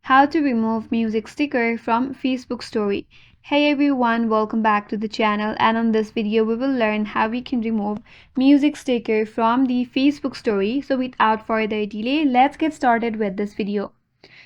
How to remove music sticker from Facebook story. Hey everyone, welcome back to the channel, and on this video we will learn how we can remove music sticker from the Facebook story. So without further delay, let's get started with this video.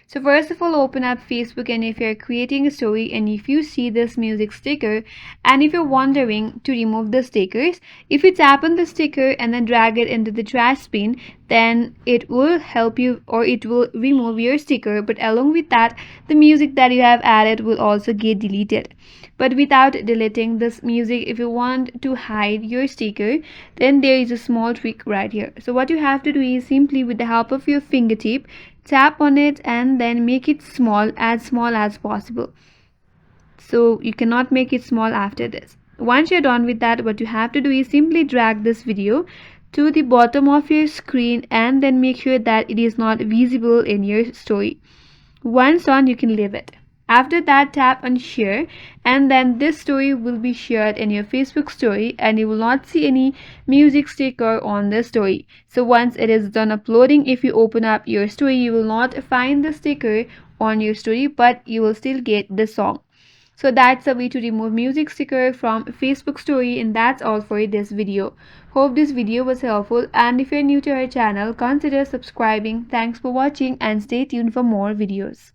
So first of all, open up Facebook, and if you're creating a story and if you see this music sticker and if you're wondering to remove the stickers, if you tap on the sticker and then drag it into the trash bin, then it will help you, or it will remove your sticker, but along with that the music that you have added will also get deleted. But without deleting this music, if you want to hide your sticker, then there is a small trick right here. So what you have to do is simply, with the help of your fingertip, tap on it and then make it small as possible. So you cannot make it small after this. Once you're done with that, what you have to do is simply drag this video to the bottom of your screen and then make sure that it is not visible in your story. Once done, you can leave it. After that, tap on share, and then this story will be shared in your Facebook story and you will not see any music sticker on the story. So once it is done uploading, if you open up your story, you will not find the sticker on your story, but you will still get the song. So that's the way to remove music sticker from Facebook story, and that's all for this video. Hope this video was helpful, and if you're new to our channel, consider subscribing. Thanks for watching and stay tuned for more videos.